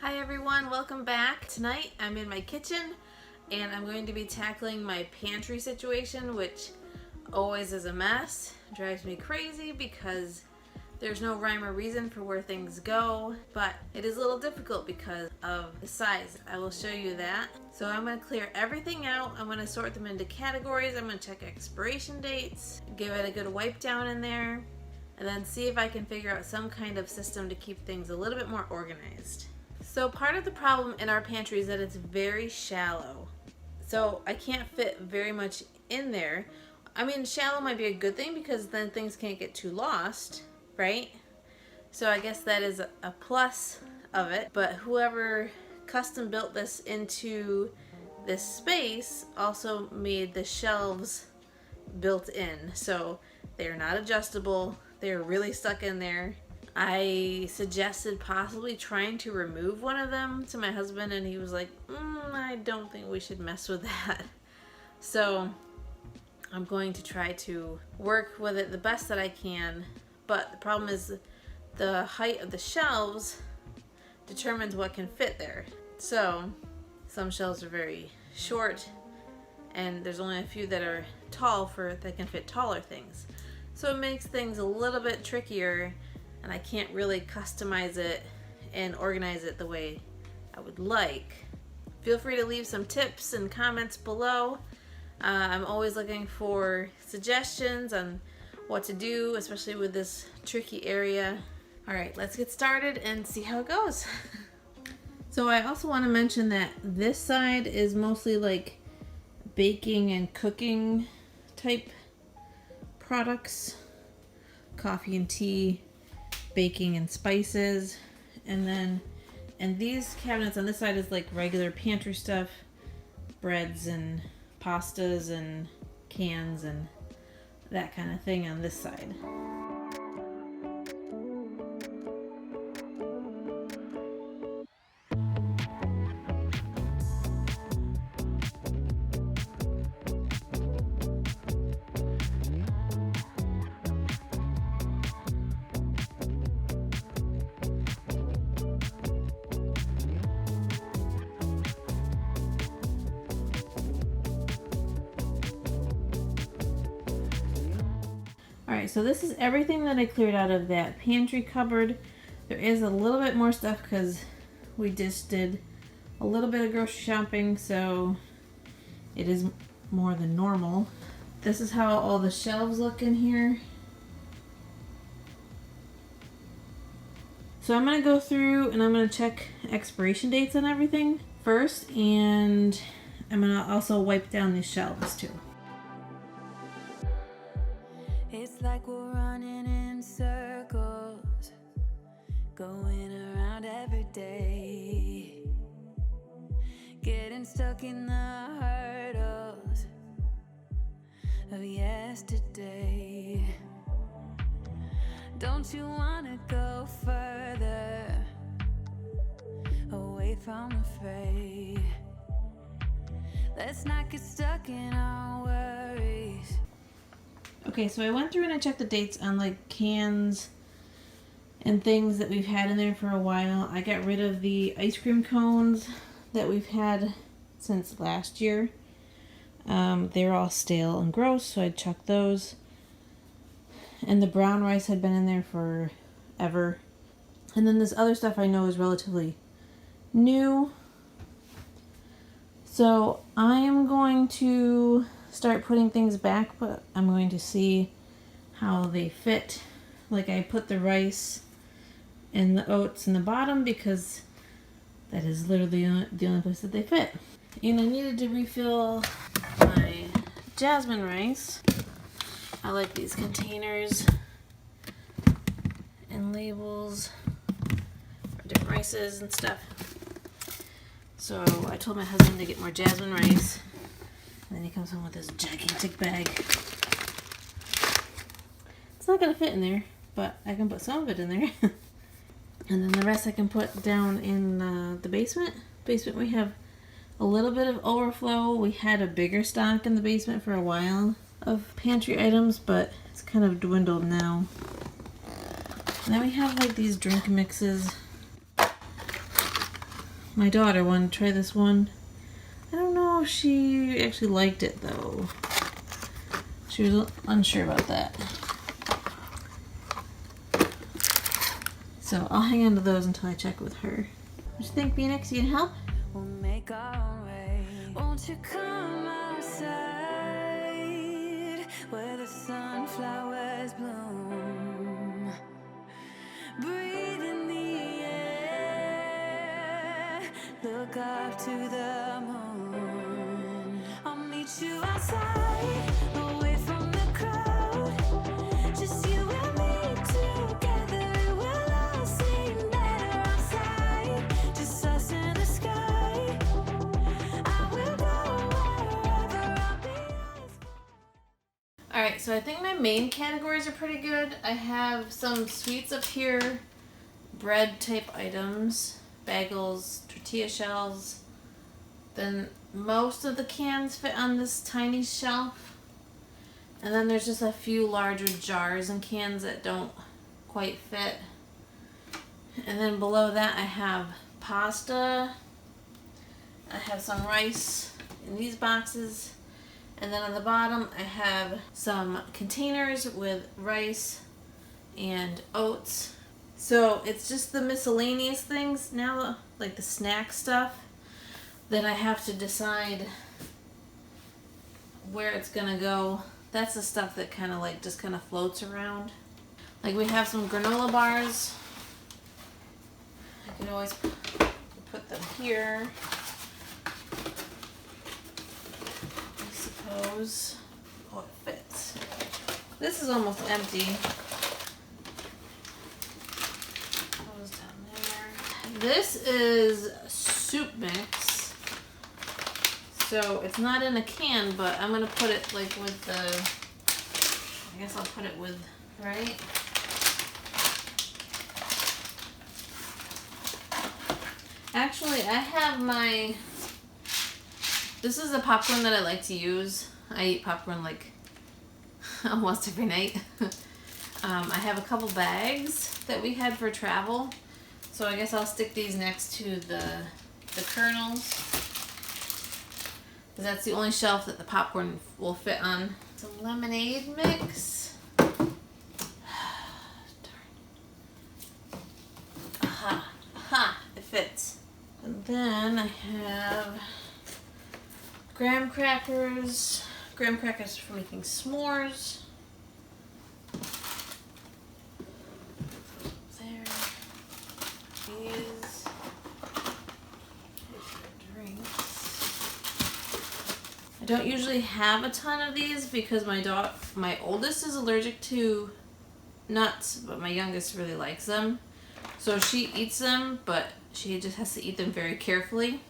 Hi everyone, welcome back. Tonight I'm in my kitchen and I'm going to be tackling my pantry situation, which always is a mess. It drives me crazy because there's no rhyme or reason for where things go, but it is a little difficult because of the size. I will show you that. So I'm going to clear everything out. I'm going to sort them into categories. I'm going to check expiration dates, give it a good wipe down in there, and then see if I can figure out some kind of system to keep things a little bit more organized. So part of the problem in our pantry is that it's very shallow. So I can't fit very much in there. I mean, shallow might be a good thing because then things can't get too lost, right? So I guess that is a plus of it. But whoever custom built this into this space also made the shelves built in. So they're not adjustable. They're really stuck in there. I suggested possibly trying to remove one of them to my husband, and he was like, I don't think we should mess with that. So I'm going to try to work with it the best that I can, but the problem is the height of the shelves determines what can fit there. So some shelves are very short, and there's only a few that are tall that can fit taller things. So it makes things a little bit trickier, and I can't really customize it and organize it the way I would like. Feel free to leave some tips and comments below. I'm always looking for suggestions on what to do, especially with this tricky area. All right, let's get started and see how it goes. So I also want to mention that this side is mostly like baking and cooking type products, coffee and tea, baking and spices, and these cabinets on this side is like regular pantry stuff, breads and pastas and cans and that kind of thing on this side. Alright, so this is everything that I cleared out of that pantry cupboard. There is a little bit more stuff because we just did a little bit of grocery shopping, so it is more than normal. This is how all the shelves look in here. So I'm going to go through and I'm going to check expiration dates on everything first, and I'm going to also wipe down these shelves too. It's like we're running in circles, going around every day, getting stuck in the hurdles of yesterday. Don't you wanna go further away from the fray? Let's not get stuck in our worries. Okay, so I went through and I checked the dates on like cans and things that we've had in there for a while. I got rid of the ice cream cones that we've had since last year. They were all stale and gross, so I chucked those. And the brown rice had been in there forever. And then this other stuff I know is relatively new. So I am going to start putting things back, but I'm going to see how they fit. Like I put the rice and the oats in the bottom because that is literally the only place that they fit. And I needed to refill my jasmine rice. I like these containers and labels for different rices and stuff. So I told my husband to get more jasmine rice. And then he comes home with this gigantic bag. It's not going to fit in there, but I can put some of it in there. And then the rest I can put down in the basement. We have a little bit of overflow. We had a bigger stock in the basement for a while of pantry items, but it's kind of dwindled now. And then we have like these drink mixes My daughter wanted to try this one. I don't know if she actually liked it though. She was unsure about that. So I'll hang on to those until I check with her. What do you think, Phoenix? You can help? We'll make our way. Won't you come outside where the sunflowers bloom? Breathe in the air. Look up to the moon. I'll meet you outside, away from the crowd. Just you and me together. It will all seem better outside. Just us in the sky. I will go wherever. I'll be ice. Alright, so I think my main categories are pretty good. I have some sweets up here, bread type items, bagels, tortilla shells. Then most of the cans fit on this tiny shelf. And then there's just a few larger jars and cans that don't quite fit. And then below that I have pasta. I have some rice in these boxes. And then on the bottom I have some containers with rice and oats. So it's just the miscellaneous things now, like the snack stuff, that I have to decide where it's gonna go. That's the stuff that kind of like just kind of floats around. Like we have some granola bars. I can always put them here, I suppose. Oh, it fits. This is almost empty. Goes down there. This is soup mix. So it's not in a can, but I'm gonna put it like with the, I guess I'll put it with, right? Actually, I have my, this is the popcorn that I like to use. I eat popcorn like almost every night. I have a couple bags that we had for travel. So I guess I'll stick these next to the kernels. Because that's the only shelf that the popcorn will fit on. Some lemonade mix. Darn. Aha, aha, it fits. And then I have graham crackers. Graham crackers for making s'mores. There. These. I don't usually have a ton of these because my oldest is allergic to nuts, but my youngest really likes them. So she eats them, but she just has to eat them very carefully.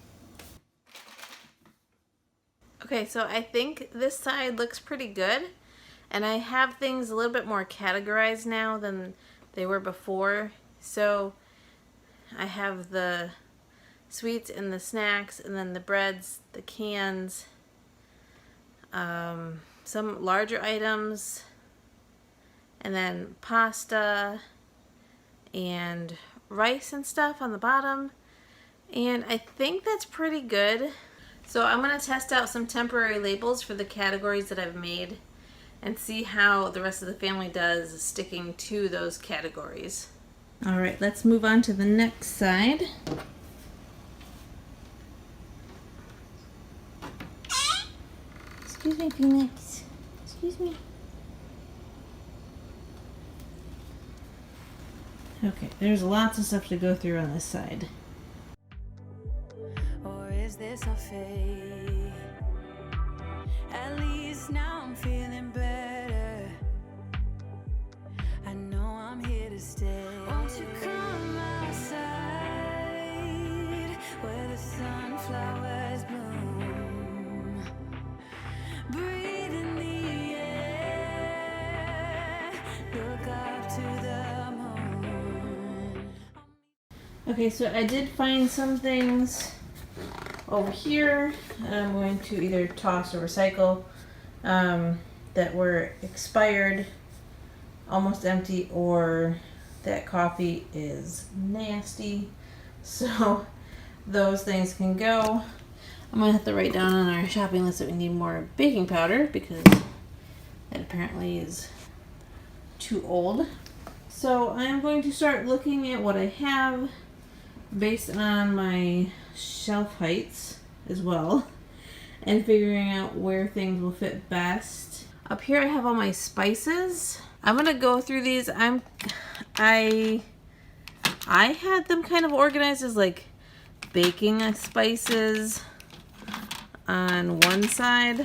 Okay, so I think this side looks pretty good. And I have things a little bit more categorized now than they were before. So I have the sweets and the snacks, and then the breads, the cans, some larger items, and then pasta and rice and stuff on the bottom. And I think that's pretty good. So I'm going to test out some temporary labels for the categories that I've made and see how the rest of the family does sticking to those categories. All right, let's move on to the next side. Excuse me, Phoenix. Excuse me. Okay, there's lots of stuff to go through on this side. Or is this a fate? At least now I'm feeling better. I know I'm here to stay. Won't you come outside where the sunflowers bloom? Breathe in the air. Look up to the moon. Okay, so I did find some things over here I'm going to either toss or recycle that were expired, almost empty, or that coffee is nasty. So those things can go. I'm gonna have to write down on our shopping list that we need more baking powder because that apparently is too old. So I'm going to start looking at what I have based on my shelf heights as well and figuring out where things will fit best. Up here I have all my spices. I'm gonna go through these. I had them kind of organized as like baking spices on one side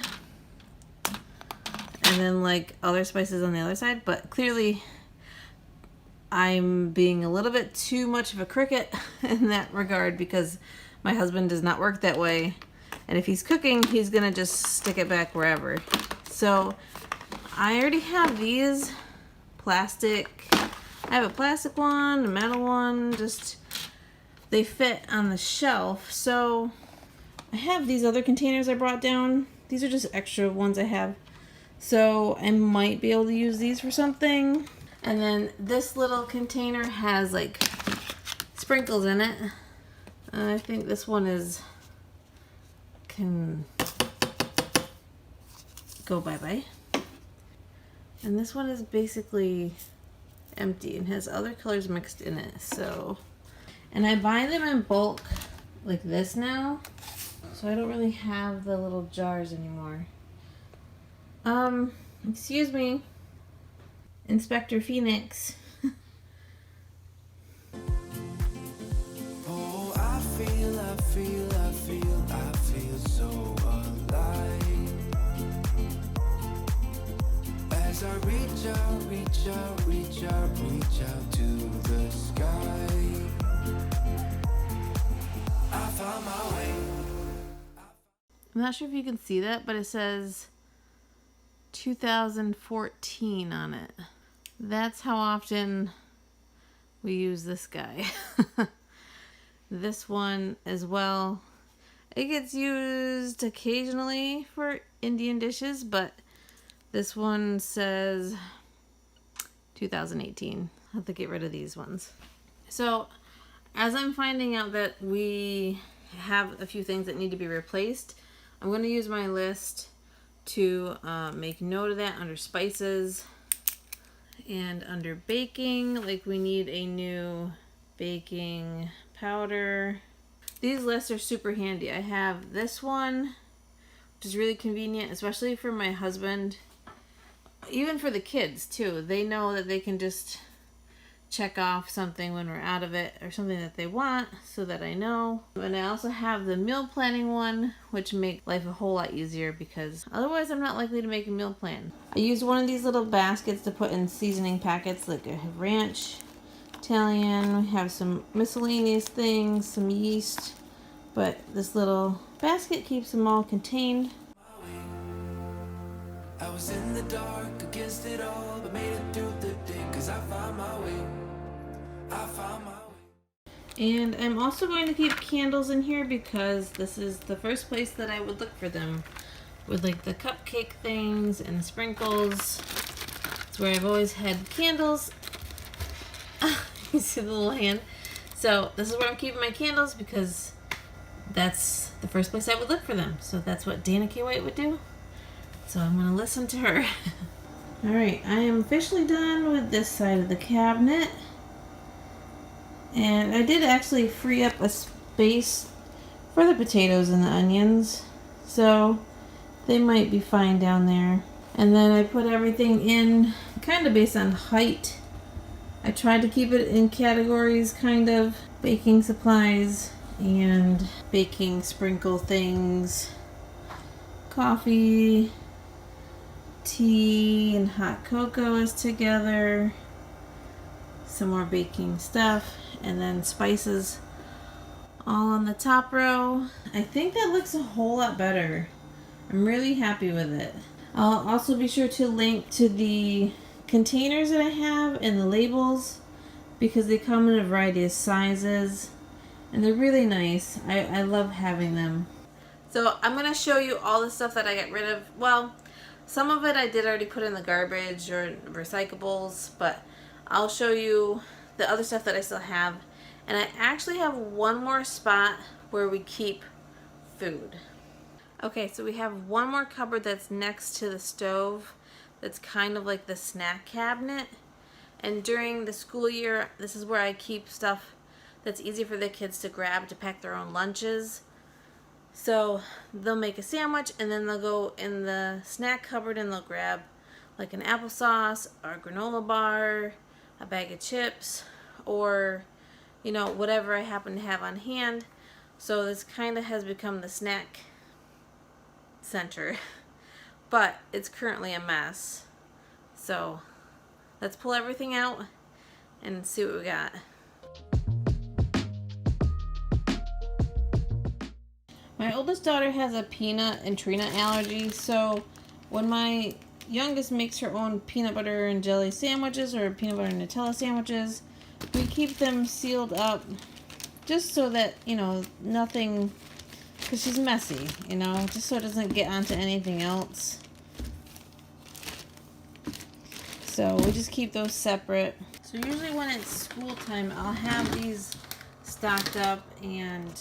and then like other spices on the other side, but clearly I'm being a little bit too much of a cricket in that regard because my husband does not work that way, and if he's cooking he's gonna just stick it back wherever. So I already have these plastic. I have a plastic one, a metal one, just they fit on the shelf. So I have these other containers I brought down. These are just extra ones I have. So I might be able to use these for something. And then this little container has like sprinkles in it. I think this one can go bye-bye. And this one is basically empty and has other colors mixed in it. So, and I buy them in bulk like this now. So I don't really have the little jars anymore. Excuse me, Inspector Phoenix. Oh, I feel so alive. As I reach out to the sky. I found my way. I'm not sure if you can see that, but it says 2014 on it. That's how often we use this guy. This one as well. It gets used occasionally for Indian dishes, but this one says 2018. I'll have to get rid of these ones. So as I'm finding out that we have a few things that need to be replaced, I'm going to use my list to make note of that under spices and under baking. Like we need a new baking powder. These lists are super handy. I have this one, which is really convenient, especially for my husband, even for the kids too. They know that they can just check off something when we're out of it or something that they want, so that I know. And I also have the meal planning one, which makes life a whole lot easier because otherwise I'm not likely to make a meal plan. I used one of these little baskets to put in seasoning packets. Like I have ranch, Italian, we have some miscellaneous things, some yeast, but this little basket keeps them all contained. I was in the dark against it all, but made it through the day, 'cause I found my way. I found my way. And I'm also going to keep candles in here because this is the first place that I would look for them, with like the cupcake things and sprinkles. It's where I've always had candles. You see the little hand? So this is where I'm keeping my candles because that's the first place I would look for them. So that's what Dana K. White would do. So I'm going to listen to her. Alright, I am officially done with this side of the cabinet. And I did actually free up a space for the potatoes and the onions. So they might be fine down there. And then I put everything in kind of based on height. I tried to keep it in categories, kind of. Baking supplies and baking sprinkle things. Coffee, tea, and hot cocoa is together. Some more baking stuff. And then spices all on the top row. I think that looks a whole lot better. I'm really happy with it. I'll also be sure to link to the containers that I have and the labels because they come in a variety of sizes and they're really nice. I love having them. So I'm going to show you all the stuff that I got rid of. Well, some of it I did already put in the garbage or recyclables, but I'll show you the other stuff that I still have. And I actually have one more spot where we keep food. Okay, so we have one more cupboard that's next to the stove that's kind of like the snack cabinet. And during the school year, this is where I keep stuff that's easy for the kids to grab to pack their own lunches. So they'll make a sandwich and then they'll go in the snack cupboard and they'll grab like an applesauce or a granola bar, a bag of chips, or you know, whatever I happen to have on hand. So this kind of has become the snack center, but it's currently a mess. So let's pull everything out and see what we got. My oldest daughter has a peanut and tree nut allergy, so when my youngest makes her own peanut butter and jelly sandwiches or peanut butter and Nutella sandwiches, we keep them sealed up just so that, you know, nothing, because she's messy, you know, just so it doesn't get onto anything else. So we just keep those separate. So usually when it's school time, I'll have these stocked up and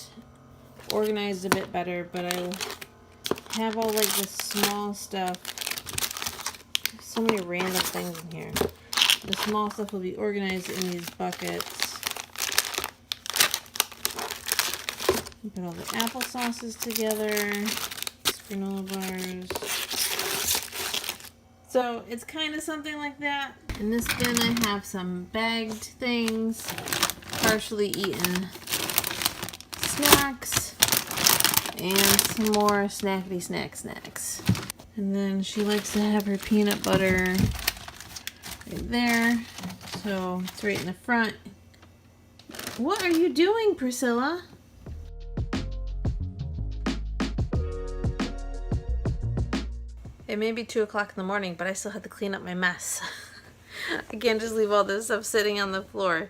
organized a bit better, but I have all like the small stuff. So many random things in here. The small stuff will be organized in these buckets. Put all the applesauces together, granola bars. So it's kind of something like that. In this bin I have some bagged things, partially eaten snacks, and some more snackety snacks. And then she likes to have her peanut butter right there. So it's right in the front. What are you doing, Priscilla? It may be 2 o'clock in the morning, but I still have to clean up my mess. I can't just leave all this stuff sitting on the floor.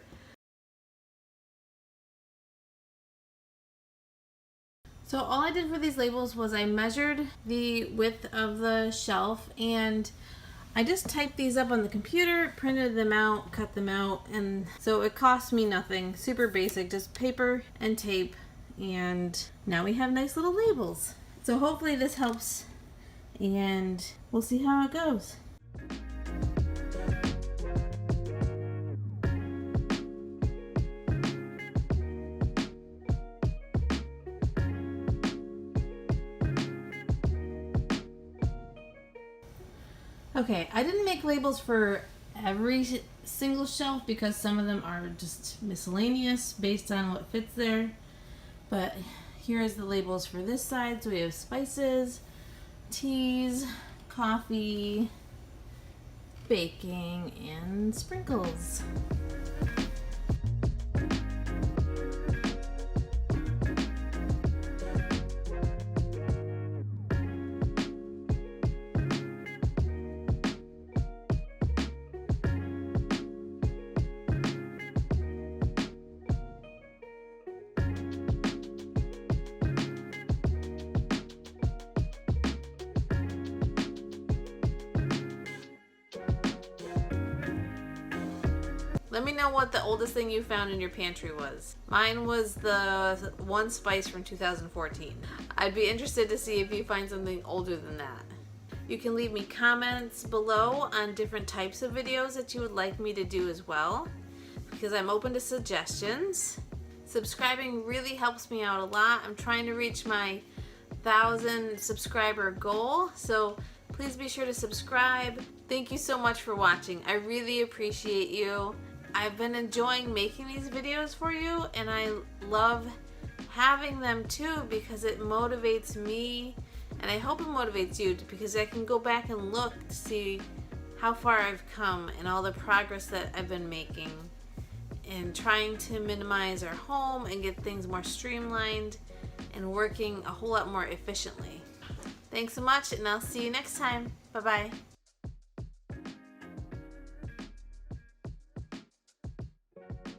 So all I did for these labels was I measured the width of the shelf and I just typed these up on the computer, printed them out, cut them out, and so it cost me nothing. Super basic, just paper and tape, and now we have nice little labels. So hopefully this helps, and we'll see how it goes. Okay, I didn't make labels for every single shelf because some of them are just miscellaneous based on what fits there. But here's the labels for this side. So we have spices, teas, coffee, baking, and sprinkles. Let me know what the oldest thing you found in your pantry was. Mine was the one spice from 2014. I'd be interested to see if you find something older than that. You can leave me comments below on different types of videos that you would like me to do as well, because I'm open to suggestions. Subscribing really helps me out a lot. I'm trying to reach my 1,000 subscriber goal, so please be sure to subscribe. Thank you so much for watching. I really appreciate you. I've been enjoying making these videos for you, and I love having them too because it motivates me, and I hope it motivates you because I can go back and look to see how far I've come and all the progress that I've been making in trying to minimize our home and get things more streamlined and working a whole lot more efficiently. Thanks so much, and I'll see you next time. Bye-bye.